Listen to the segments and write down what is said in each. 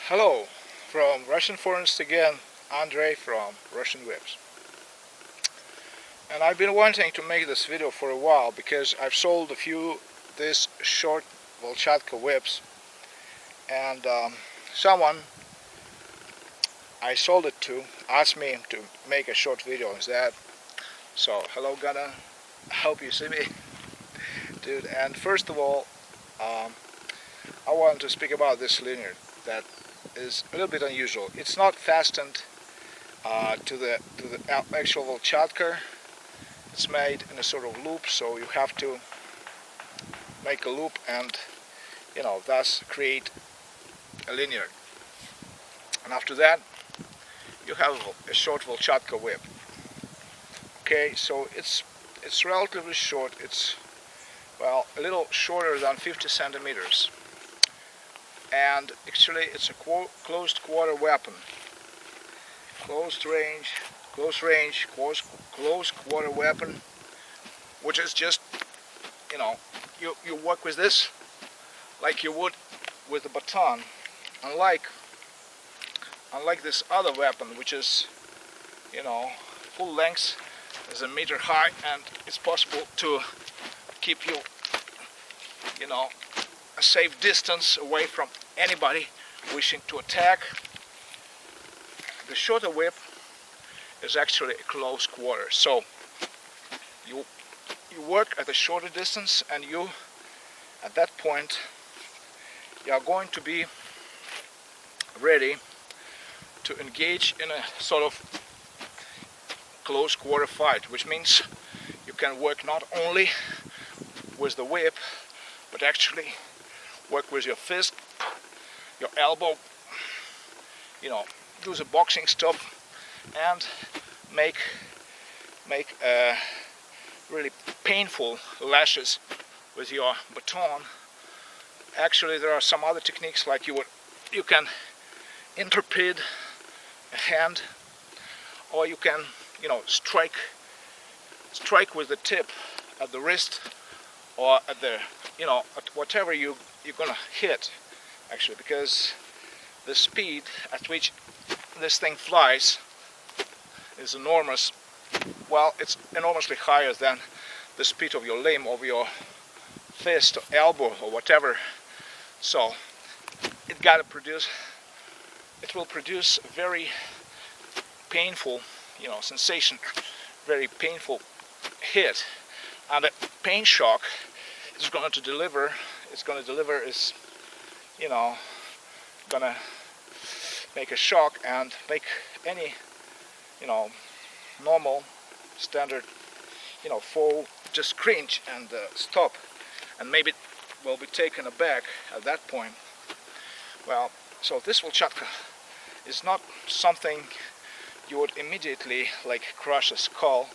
Hello, from Russian Forest again, Andrei from Russian Whips. And I've been wanting to make this video for a while because I've sold a few these short Volchatka whips, and someone I sold it to asked me to make a short video on that. So hello Gunnar, I hope you see me, dude. And first of all, I want to speak about this linear that is a little bit unusual. It's not fastened to the actual Volchatka. It's made in a sort of loop, so you have to make a loop and, thus create a linear. And after that, you have a short Volchatka whip. Okay, so it's relatively short. It's, well, a little shorter than 50 centimeters. And actually it's a closed quarter weapon. Close quarter weapon, which is just, you work with this like you would with a baton. Unlike this other weapon, which is, full length, is a meter high, and it's possible to keep you, a safe distance away from anybody wishing to attack. The shorter whip is actually a close quarter, so you work at a shorter distance, and at that point you are going to be ready to engage in a sort of close quarter fight, which means you can work not only with the whip, but actually work with your fist, your elbow, do the boxing stuff, and make really painful lashes with your baton. Actually, there are some other techniques, like you can interpret a hand, or you can strike with the tip at the wrist, or at the at whatever you're gonna hit, actually, because the speed at which this thing flies is enormous. Well, it's enormously higher than the speed of your limb, of your fist, or elbow, or whatever. So it will produce a very painful, sensation, very painful hit, and the pain shock is going to deliver. Is gonna make a shock and make any normal standard foe just cringe and stop, and maybe will be taken aback at that point. Well, so this Volchatka is not something you would immediately crush a skull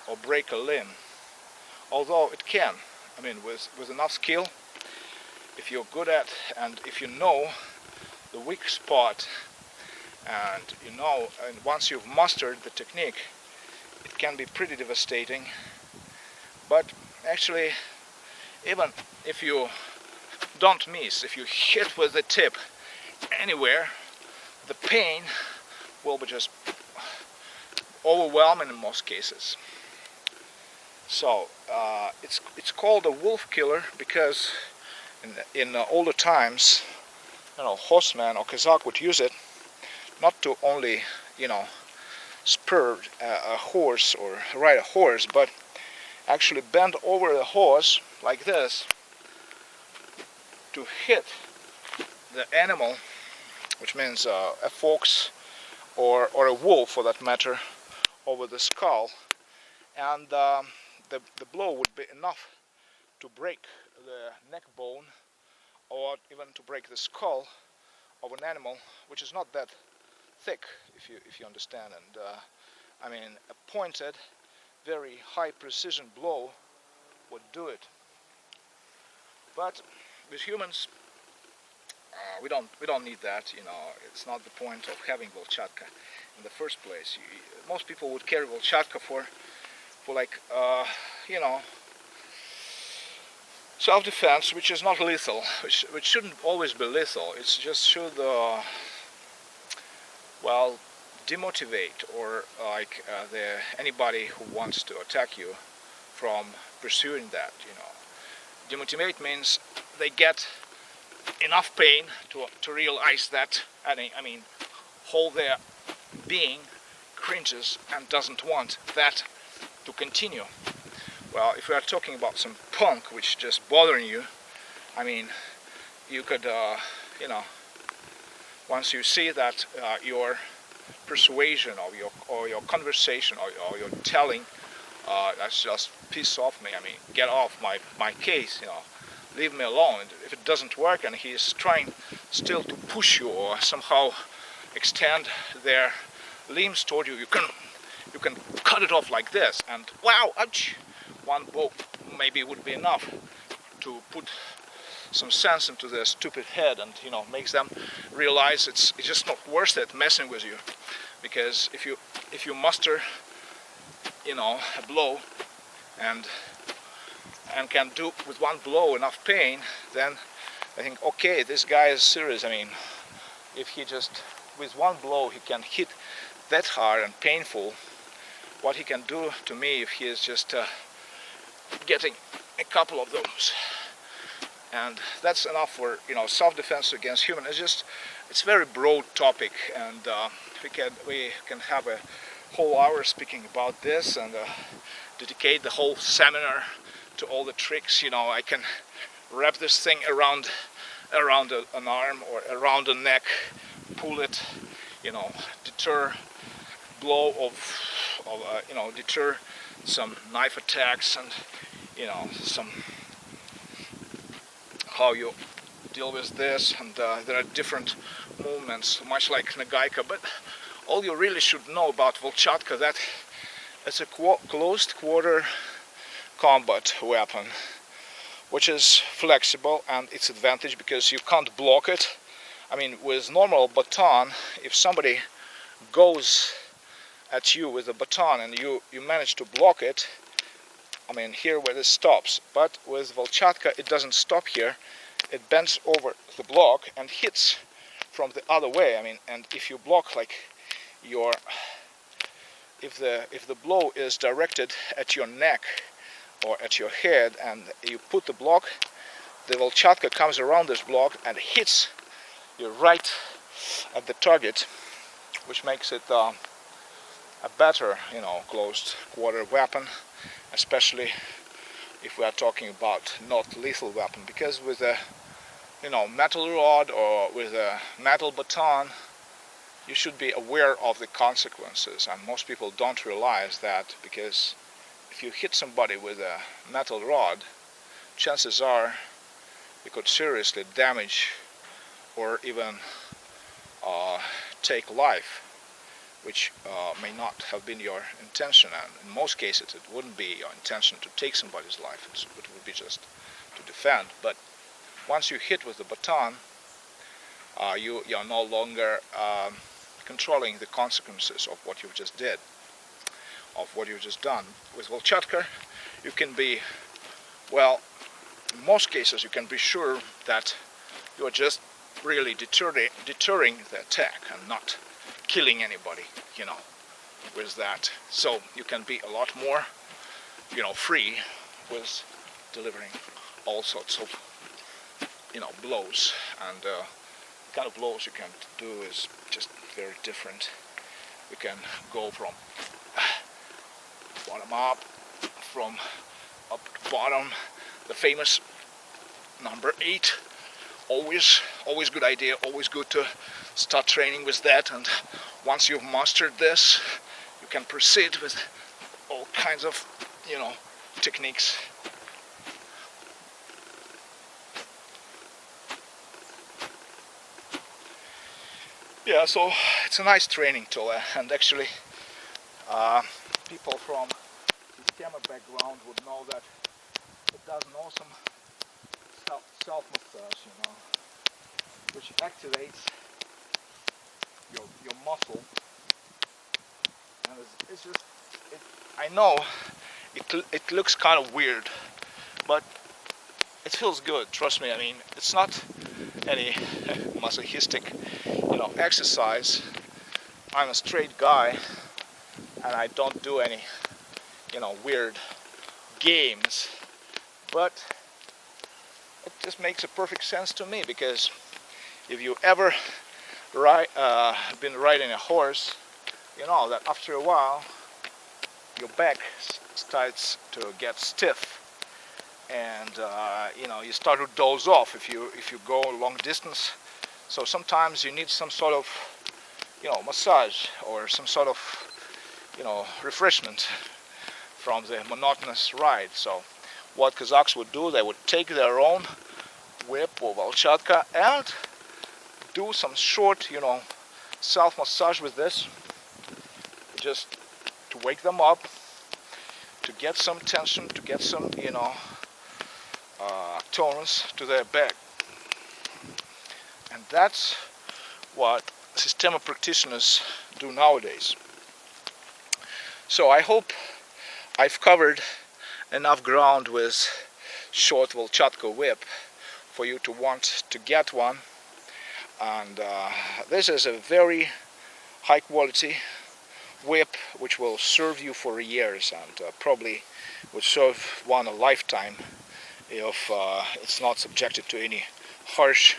or break a limb, although it can. I mean, with enough skill, if you're good at, and if you know the weak spot, and and once you've mastered the technique, it can be pretty devastating. But actually, even if you don't miss, if you hit with the tip anywhere, the pain will be just overwhelming in most cases. So it's called a wolf killer because in older times, horseman or Kazakh would use it not to only spur a horse or ride a horse, but actually bend over the horse like this to hit the animal, which means a fox or a wolf for that matter, over the skull, and the blow would be enough to break the neck bone, or even to break the skull of an animal which is not that thick, if you understand. And I mean, a pointed, very high precision blow would do it. But with humans, we don't need that. It's not the point of having Volchatka in the first place. Most people would carry Volchatka for like self-defense, which is not lethal, which shouldn't always be lethal. It just should, well, demotivate, or like anybody who wants to attack you from pursuing that. Demotivate means they get enough pain to realize that, I mean, whole their being cringes and doesn't want that to continue. Well, if we are talking about some punk which just bothering you, I mean, you could, once you see that your persuasion or your conversation or your telling, that's just piss off me. I mean, get off my case, leave me alone. If it doesn't work and he's trying still to push you or somehow extend their limbs toward you, you can cut it off like this, and wow, ouch! One blow maybe would be enough to put some sense into their stupid head, and makes them realize it's just not worth it messing with you. Because if you muster a blow and can do with one blow enough pain, then I think, okay, this guy is serious. I mean, if he just with one blow he can hit that hard and painful, what he can do to me if he is just getting a couple of those. And that's enough for self-defense against human. It's very broad topic, and we can have a whole hour speaking about this, and dedicate the whole seminar to all the tricks. I can wrap this thing around an arm or around a neck, pull it, deter blow of deter some knife attacks, and some how you deal with this. And there are different movements, much like nagaika, but all you really should know about Volchatka, that it's a closed quarter combat weapon, which is flexible, and its advantage because you can't block it. I mean, with normal baton, if somebody goes at you with a baton and you manage to block it, I mean, here where this stops. But with Volchatka it doesn't stop here, it bends over the block and hits from the other way. I mean, and if you block like if the blow is directed at your neck or at your head, and you put the block, the Volchatka comes around this block and hits you right at the target, which makes it a better, closed quarter weapon, especially if we are talking about not lethal weapon. Because with a metal rod or with a metal baton, you should be aware of the consequences, and most people don't realize that, because if you hit somebody with a metal rod, chances are you could seriously damage or even take life, which may not have been your intention. And in most cases it wouldn't be your intention to take somebody's life, it would be just to defend. But once you hit with the baton, you are no longer controlling the consequences of what you've just did, of what you've just done. With Volchatka you can be, well, in most cases you can be sure that you are just really deterring the attack and not killing anybody, with that. So you can be a lot more, free with delivering all sorts of, blows. And the kind of blows you can do is just very different. You can go from bottom up, from up to bottom. The famous number 8. Always good idea, always good to start training with that, and once you've mastered this, you can proceed with all kinds of, techniques. Yeah, so it's a nice training tool, and actually people from the camera background would know that it does an awesome self-massage, which activates your muscle, and it's just, I know it looks kind of weird, but it feels good, trust me. I mean, it's not any masochistic, exercise. I'm a straight guy, and I don't do any, weird games, but it just makes a perfect sense to me, because if you ever been riding a horse, you know that after a while your back starts to get stiff, and you start to doze off if you go long distance. So sometimes you need some sort of massage, or some sort of refreshment from the monotonous ride. So what Kazakhs would do, they would take their own whip or Volchatka and do some short self-massage with this, just to wake them up, to get some tension, to get some tonus to their back. And that's what systema practitioners do nowadays. So I hope I've covered enough ground with short Volchatka whip for you to want to get one. And this is a very high quality whip which will serve you for years, and probably would serve one a lifetime if it's not subjected to any harsh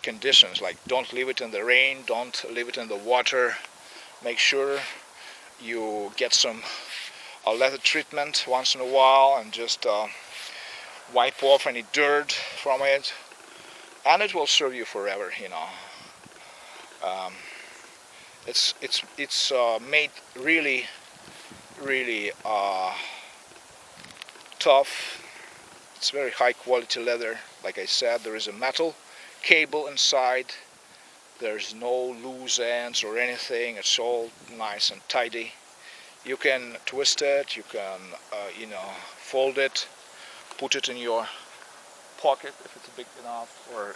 conditions. Like, don't leave it in the rain, don't leave it in the water. Make sure you get some leather treatment once in a while, and just wipe off any dirt from it, and it will serve you forever. It's made really tough. It's very high quality leather. Like I said, there is a metal cable inside. There's no loose ends or anything. It's all nice and tidy. You can twist it, you can fold it, put it in your pocket if it's big enough, or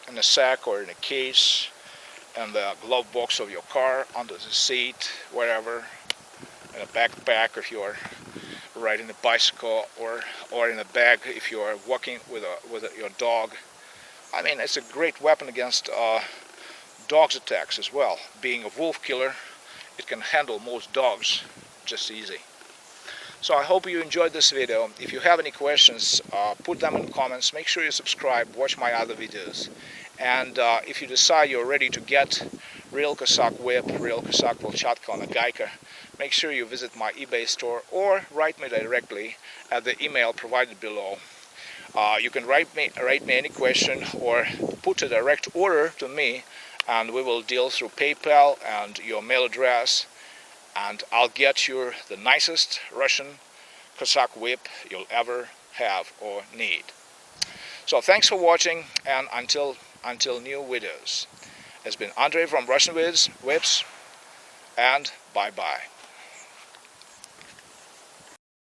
in a sack, or in a case, in the glove box of your car, under the seat, wherever, in a backpack if you are riding a bicycle, or in a bag if you are walking with your dog. I mean, it's a great weapon against dogs' attacks as well. Being a wolf killer, it can handle most dogs just easy. So I hope you enjoyed this video. If you have any questions, put them in the comments. Make sure you subscribe, watch my other videos. And if you decide you're ready to get real Cossack whip, real Cossack Volchatka on nagaika, make sure you visit my eBay store, or write me directly at the email provided below. You can write me any question, or put a direct order to me, and we will deal through PayPal and your mail address, and I'll get you the nicest Russian Cossack whip you'll ever have or need. So thanks for watching, and until new videos. It's been Andrei from Russian Whips, and bye-bye.